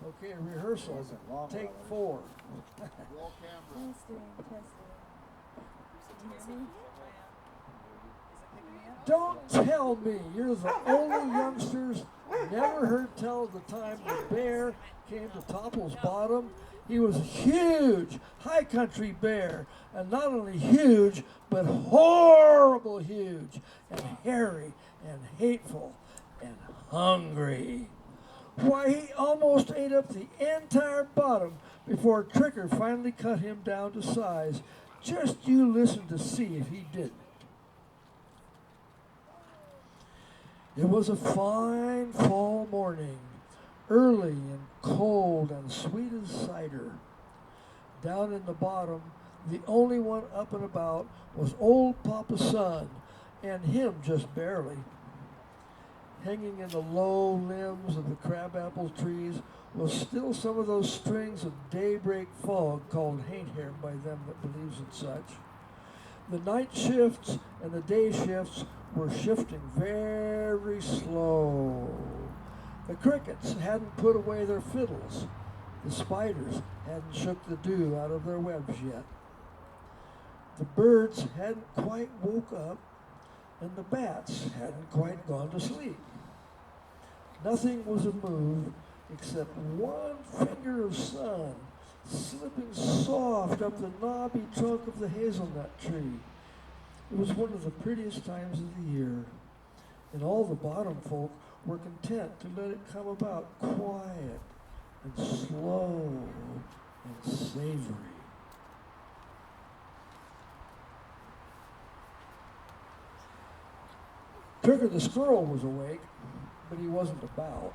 Okay, rehearsal. Take 4. Roll camera. Testing. Don't tell me you're the only youngsters never heard tell of the time the bear came to Topple's Bottom. He was a huge high country bear, and not only huge, but horrible huge, and hairy, and hateful, and hungry. Why, he almost ate up the entire bottom before Tricker finally cut him down to size. Just you listen to see if he didn't. It was a fine fall morning, early and cold and sweet as cider. Down in the bottom, the only one up and about was old Papa's son, and him just barely. Hanging in the low limbs of the crabapple trees was still some of those strings of daybreak fog called haint hair by them that believes in such. The night shifts and the day shifts were shifting very slow. The crickets hadn't put away their fiddles. The spiders hadn't shook the dew out of their webs yet. The birds hadn't quite woke up, and the bats hadn't quite gone to sleep. Nothing was amoved except one finger of sun slipping soft up the knobby trunk of the hazelnut tree. It was one of the prettiest times of the year, and all the bottom folk were content to let it come about quiet and slow and savory. Tricker the squirrel was awake, but he wasn't about.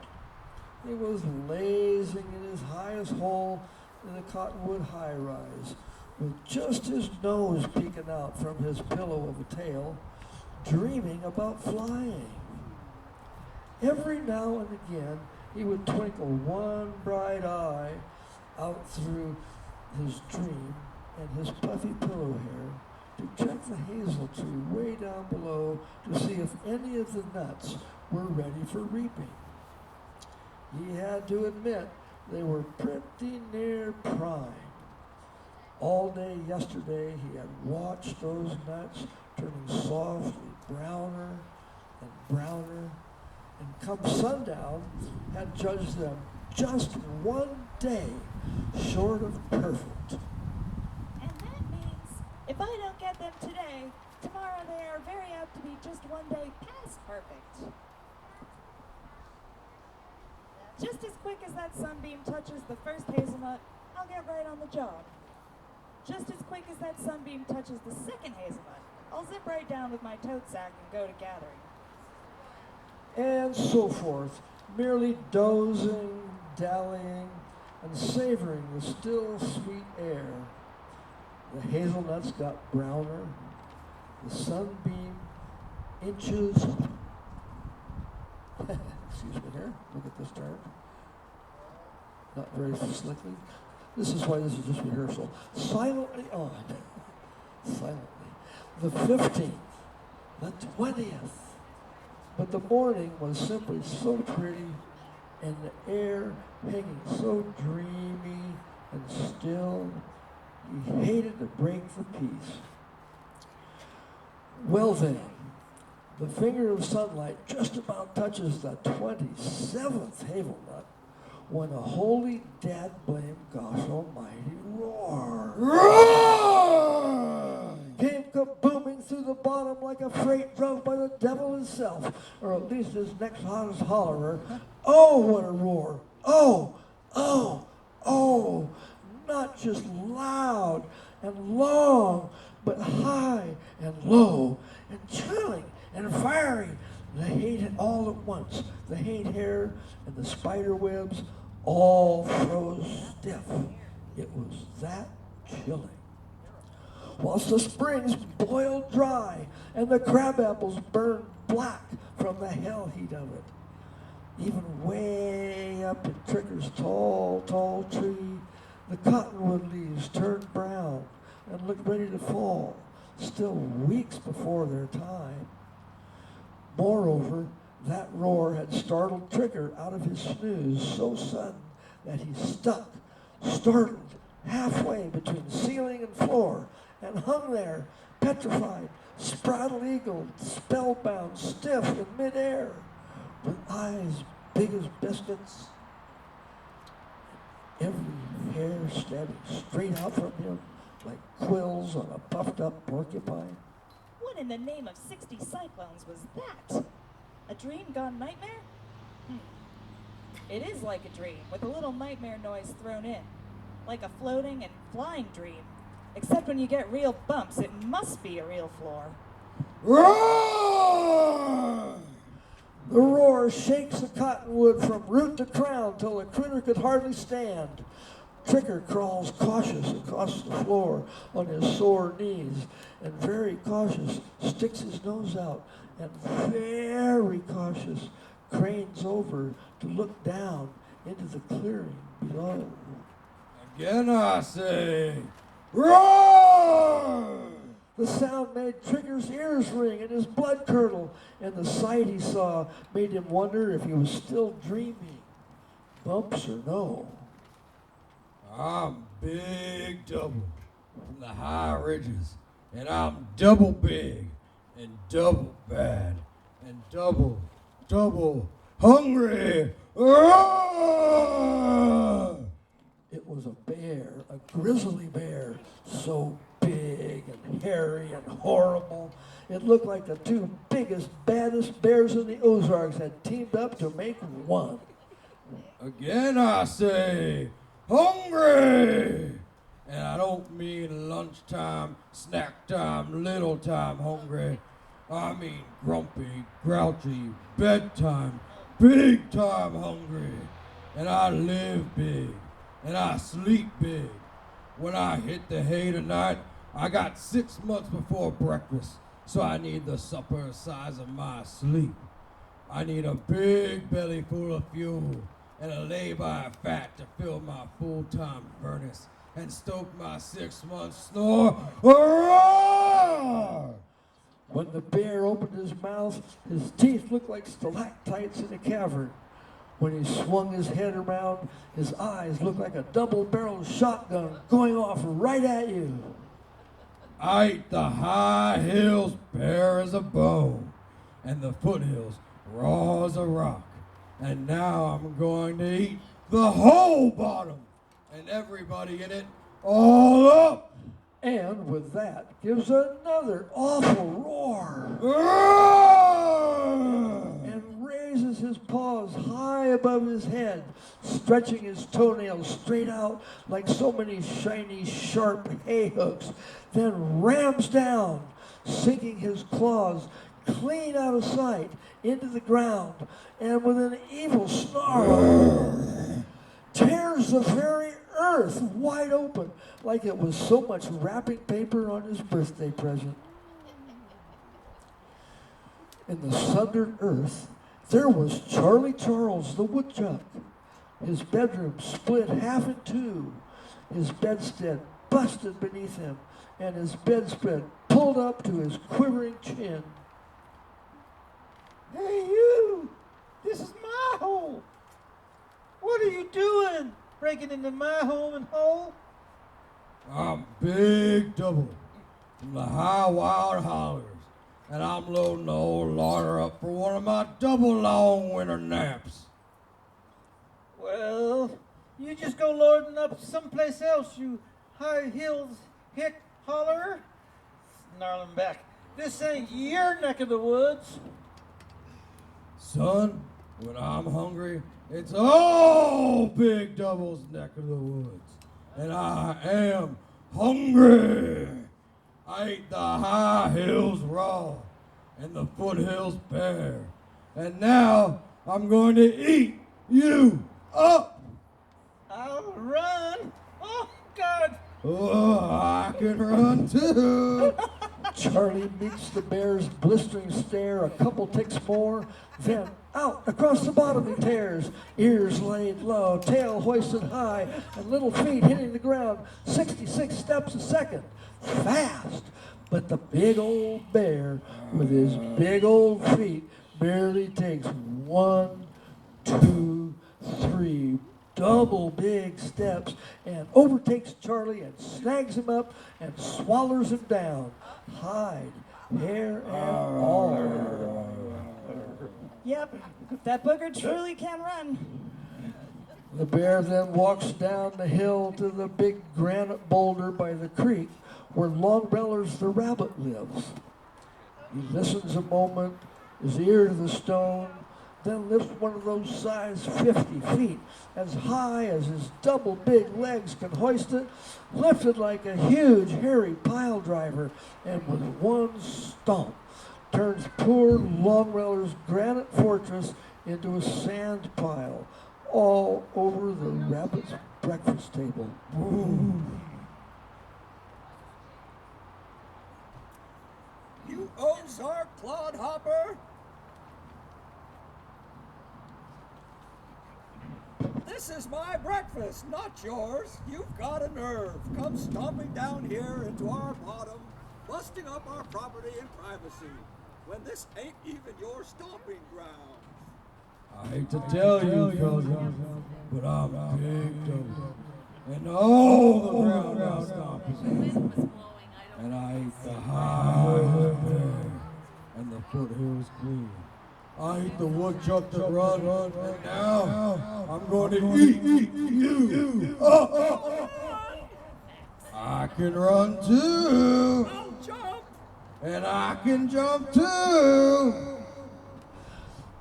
He was lazing in his highest hole in the cottonwood high-rise, with just his nose peeking out from his pillow of a tail, dreaming about flying. Every now and again, he would twinkle one bright eye out through his dream and his puffy pillow hair to check the hazel tree way down below to see if any of the nuts were ready for reaping. He had to admit they were pretty near prime. All day yesterday he had watched those nuts turning softly browner and browner, and come sundown had judged them just one day short of perfect. And that means if I don't get them today, tomorrow they are very apt to be just one day past perfect. Just as quick as that sunbeam touches the first hazelnut, I'll get right on the job. Just as quick as that sunbeam touches the second hazelnut, I'll zip right down with my tote sack and go to gathering. And so forth, merely dozing, dallying, and savoring the still sweet air. The hazelnuts got browner, the sunbeam inches, excuse me here, look at this term, not very slickly. This is why this is just rehearsal. Silently on, silently. The 15th, the 20th. But the morning was simply so pretty, and the air hanging so dreamy and still, he hated to break the peace. Well then, the finger of sunlight just about touches the 27th hazelnut when a holy dad blame gosh almighty roar came kabooming through the bottom like a freight drove by the devil himself, or at least his next hottest hollerer. Oh, what a roar! Oh, oh, oh! Not just loud and long, but high and low and chilling and fiery. The hate all at once. The hate hair and the spider webs all froze stiff. It was that chilling. Whilst the springs boiled dry and the crabapples burned black from the hell heat of it. Even way up in Tricker's tall, tall tree, the cottonwood leaves turned brown and looked ready to fall, still weeks before their time. Moreover, that roar had startled Trigger out of his snooze so sudden that he stuck, startled, halfway between ceiling and floor, and hung there, petrified, spraddle-eagled, spellbound, stiff in midair, with eyes big as biscuits, every hair standing straight out from him like quills on a puffed-up porcupine. What in the name of 60 cyclones was that? A dream gone nightmare? It is like a dream, with a little nightmare noise thrown in. Like a floating and flying dream. Except when you get real bumps, it must be a real floor. Roar! The roar shakes the cottonwood from root to crown till the critter could hardly stand. Trigger crawls cautious across the floor on his sore knees, and very cautious sticks his nose out, and very cautious cranes over to look down into the clearing below. Again I say, roar! The sound made Trigger's ears ring and his blood curdle, and the sight he saw made him wonder if he was still dreaming, bumps or no. I'm big double from the high ridges, and I'm double big and double bad and double hungry. Roar! It was a bear, a grizzly bear, so big and hairy and horrible. It looked like the two biggest, baddest bears in the Ozarks had teamed up to make one. Again I say, hungry! And I don't mean lunchtime, snack time, little time hungry. I mean grumpy, grouchy, bedtime, big time hungry. And I live big, and I sleep big. When I hit the hay tonight, I got 6 months before breakfast, so I need the supper size of my sleep. I need a big belly full of fuel and a lay-by fat to fill my full-time furnace and stoke my 6-month snore. Roar! When the bear opened his mouth, his teeth looked like stalactites in a cavern. When he swung his head around, his eyes looked like a double-barreled shotgun going off right at you. I ate the high hills bare as a bone, and the foothills raw as a rock. And now I'm going to eat the whole bottom, and everybody in it all up. And with that, gives another awful roar. And raises his paws high above his head, stretching his toenails straight out like so many shiny, sharp hay hooks, then rams down, sinking his claws clean out of sight into the ground, and with an evil snarl, tears the very earth wide open like it was so much wrapping paper on his birthday present. In the sundered earth, there was Charlie Charles the woodchuck, his bedroom split half in two, his bedstead busted beneath him, and his bedspread pulled up to his quivering chin. Hey, you! This is my hole! What are you doing? Breaking into my home and hole? I'm big double from the high wild hollers, and I'm loading the old larder up for one of my double long winter naps. Well, you just go loading up someplace else, you high hills hick holler. Snarling back. This ain't your neck of the woods. Son, when I'm hungry, it's all Big Double's neck of the woods. And I am hungry. I ate the high hills raw and the foothills bare. And now I'm going to eat you up. I'll run. Oh, God. Oh, I can run too. Charlie meets the bear's blistering stare a couple ticks more, then out across the bottom he tears, ears laid low, tail hoisted high, and little feet hitting the ground 66 steps a second. Fast! But the big old bear, with his big old feet, barely takes 1, 2, 3 double big steps and overtakes Charlie and snags him up and swallows him down, hide, hair, and all. Yep, that booger truly can run. The bear then walks down the hill to the big granite boulder by the creek where Longbellers the rabbit lives. He listens a moment, his ear to the stone, then lifts one of those size 50 feet, as high as his double big legs can hoist it, lifted like a huge hairy pile driver, and with one stomp turns poor Longbeller's granite fortress into a sand pile, all over the rabbit's breakfast table. Ooh. You Ozark clodhopper! This is my breakfast, not yours. You've got a nerve. Come stomping down here into our bottom, busting up our property and privacy, when this ain't even your stomping ground. I hate to tell you, fellas, but I'm big double. And all the ground now stomping. And I hate the highs bare and the foothills clear. I hate the woodchuck that run, and now I'm going to eat you. I can run too, Don't jump! and I can jump too.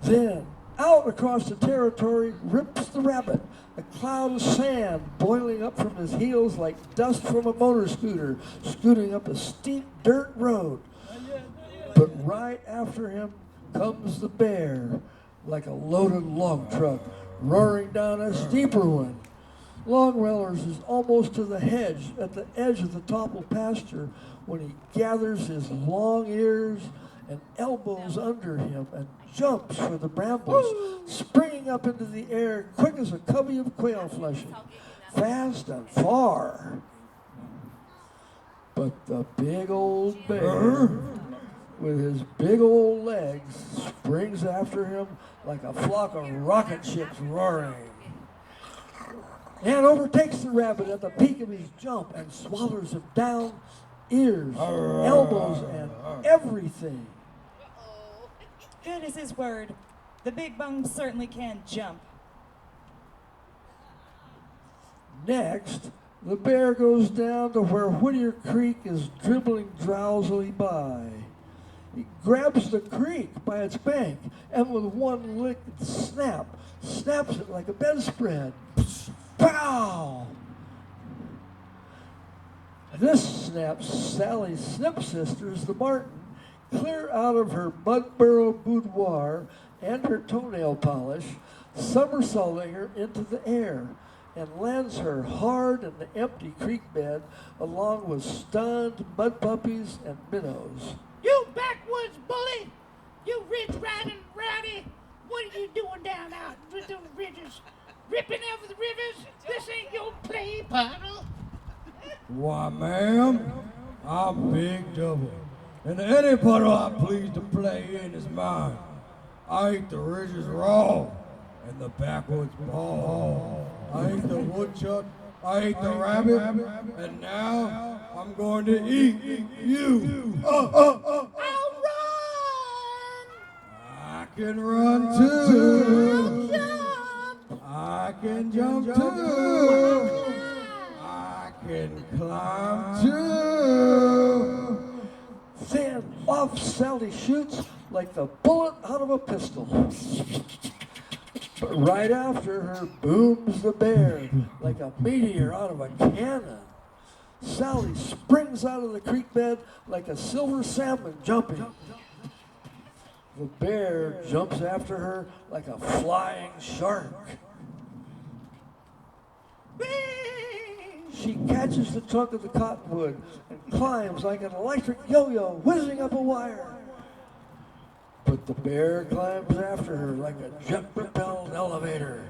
Then, out across the territory rips the rabbit, a cloud of sand boiling up from his heels like dust from a motor scooter, scooting up a steep dirt road. But right after him comes the bear, like a loaded log truck, roaring down a steeper one. Longbellers is almost to the hedge, at the edge of the toppled pasture, when he gathers his long ears and elbows under him and jumps for the brambles, springing up into the air quick as a covey of quail flushing, fast and far. But the big old bear, with his big old legs, springs after him like a flock of rocket ships roaring, and overtakes the rabbit at the peak of his jump and swallows him down, ears, elbows, and everything. Good as his word. The big bum certainly can jump. Next, the bear goes down to where Whittier Creek is dribbling drowsily by. He grabs the creek by its bank and with one lick snap, snaps it like a bedspread. Pow! This snaps Sally Snipsisters, the marten, clear out of her mud-burrow boudoir and her toenail polish, somersaulting her into the air, and lands her hard in the empty creek bed along with stunned mud puppies and minnows. You backwoods bully! You ridge riding rowdy! What are you doing down out with the ridges? Ripping over the rivers? This ain't your play, partner. Why, ma'am, I'm big double. And any puddle I'm pleased to play in is mine. I eat the ridges raw and the backwoods ball. I eat the woodchuck, I eat the rabbit, and now I'm going to eat you. I'll run! I can run too. Jump! I can jump too. I can climb too. Then off Sally shoots like the bullet out of a pistol. But right after her booms the bear like a meteor out of a cannon. Sally springs out of the creek bed like a silver salmon jumping. The bear jumps after her like a flying shark. She catches the trunk of the cottonwood and climbs like an electric yo-yo whizzing up a wire. But the bear climbs after her like a jet-propelled elevator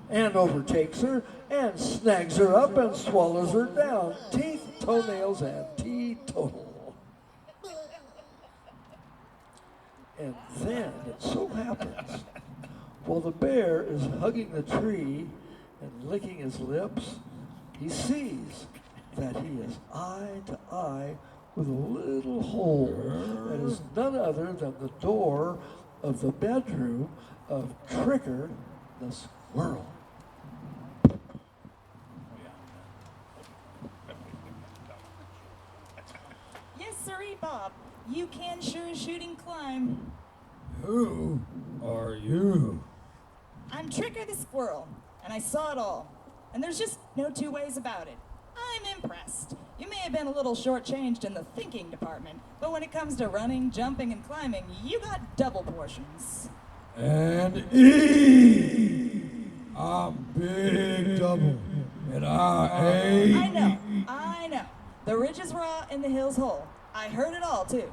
and overtakes her and snags her up and swallows her down, teeth, toenails, and teetotal. And then it so happens, while the bear is hugging the tree and licking his lips, he sees that he is eye to eye with a little hole that is none other than the door of the bedroom of Tricker the squirrel. Yes, sirree, Bob. You can sure shoot and climb. Who are you? I'm Tricker the squirrel, and I saw it all. And there's just no two ways about it. I'm impressed. You may have been a little shortchanged in the thinking department, but when it comes to running, jumping, and climbing, you got double portions. And E. I'm Big Double, and I know. The ridge is raw and the hill's whole. I heard it all, too.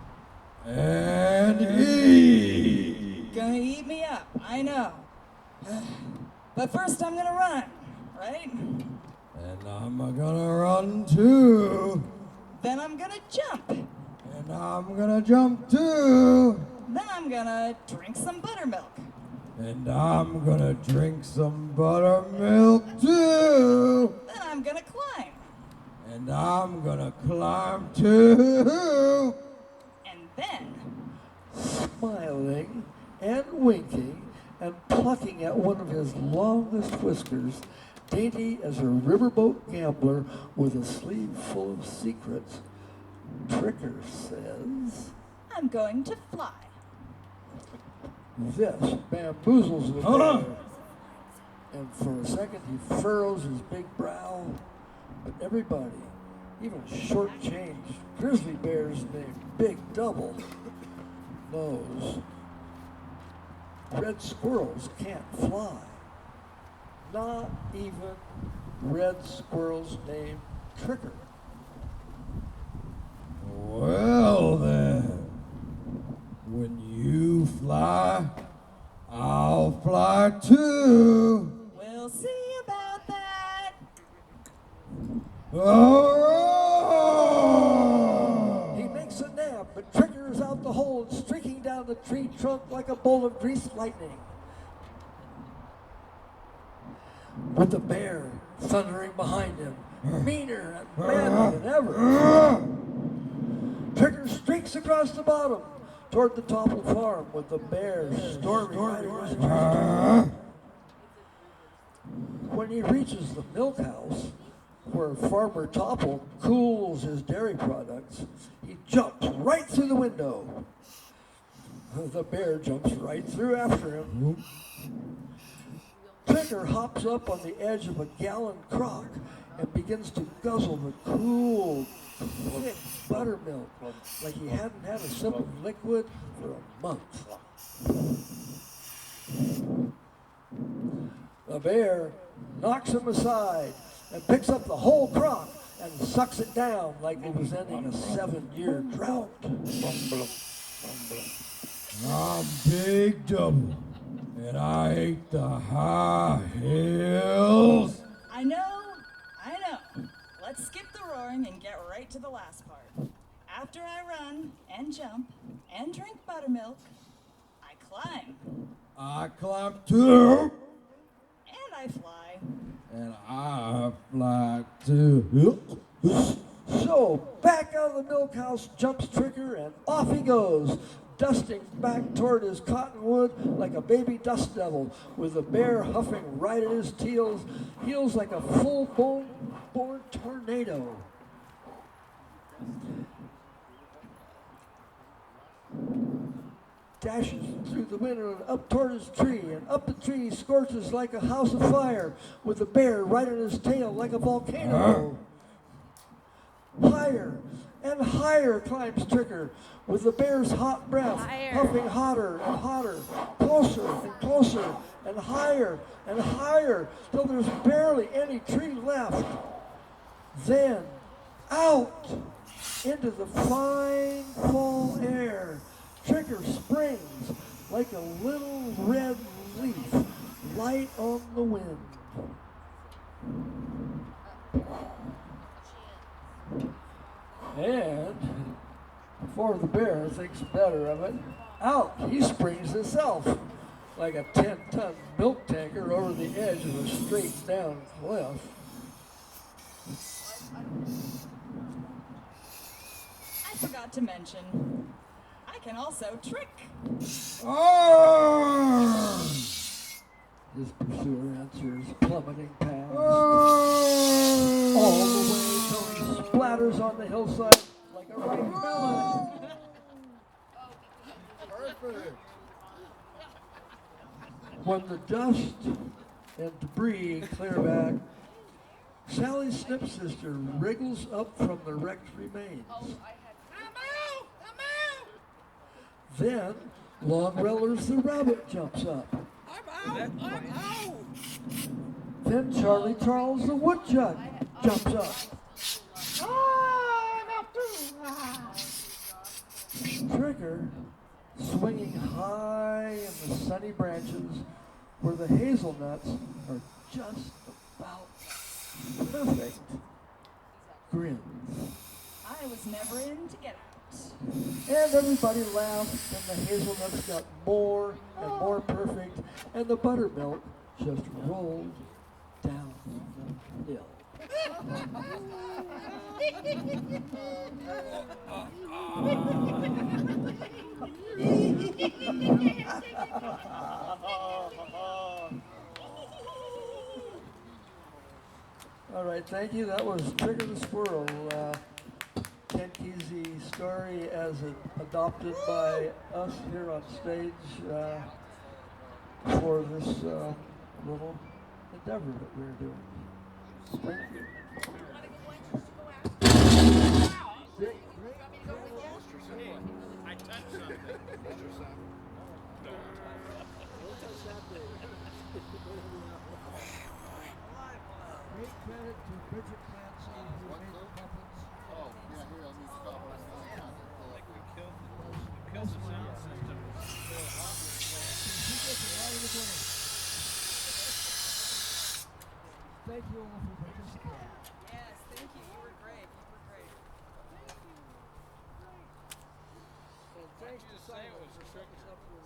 And E. Gonna eat me up, I know. But first I'm gonna run, right? And I'm gonna run too. Then I'm gonna jump. And I'm gonna jump too. Then I'm gonna drink some buttermilk. And I'm gonna drink some buttermilk too. Then I'm gonna climb. And I'm gonna climb too. And then, Smiling and winking and plucking at one of his longest whiskers, dainty as a riverboat gambler with a sleeve full of secrets, Tricker says, I'm going to fly. this bamboozles the bear. And for a second he furrows his big brow. But everybody, even short-changed grizzly bears named Big Double, knows red squirrels can't fly. Not even red squirrels named Tricker. Well then, when you fly, I'll fly too. We'll see about that. Oh! He makes a nap, but Tricker is out the hole and streaking down the tree trunk like a bolt of greased lightning. With the bear thundering behind him, meaner and madder than ever. Tricker streaks across the bottom toward the toppled farm with the bear storming right across the tree. When he reaches the milk house, where Farmer Topple cools his dairy products, he jumps right through the window. The bear jumps right through after him. Tricker hops up on the edge of a gallon crock and begins to guzzle the cool, thick buttermilk like he hadn't had a sip of liquid for a month. The bear knocks him aside and picks up the whole crock and sucks it down like it was ending a 7-year drought. I'm Big Double, and I hate the high hills. I know. Let's skip the roaring and get right to the last part. After I run and jump and drink buttermilk, I climb. I climb too. And I fly. And I fly too. So back out of the milk house jumps Tricker and off he goes, dusting back toward his cottonwood like a baby dust devil, with the bear huffing right at his heels like a full-born tornado. Dashes through the window and up toward his tree, and up the tree scorches like a house of fire, with the bear right on his tail like a volcano. Higher and higher climbs Tricker, with the bear's hot breath puffing hotter and hotter, closer and closer, and higher, till there's barely any tree left. Then, out into the fine fall air, Tricker springs like a little red leaf, light on the wind. And before the bear thinks better of it, Out he springs himself like a 10-ton milk tanker over the edge of a straight down cliff. I forgot to mention, I can also trick. Arr! His pursuer answers, plummeting past. Arr! All the way till he splatters on the hillside like a ripe melon. Perfect. When the dust and debris clear back, Sally's stepsister wriggles up from the wrecked remains. I'm out! I'm out! Then Longrellers the rabbit jumps up. I'm out! I'm out! Then Charlie Charles the woodchuck jumps up. Oh, I'm out too! Ah. Trigger, swinging high in the sunny branches where the hazelnuts are just about perfect, grins. I was never in to get out. And everybody laughed, and the hazelnuts got more and more perfect, and the buttermilk just rolled down the hill. All right, thank you. That was Trigger the Squirrel. Ken Kesey story as adopted by us here on stage for this little endeavor that we're doing. Thank you. Great credit to Bridget Clancy who made the puppets. Oh, yeah, here, let me stop. Killed the sound system. She gets a lot of the blame. Thank you all for participating. Yes, thank you. You were great. You were great. And thanks to Simon for setting us up for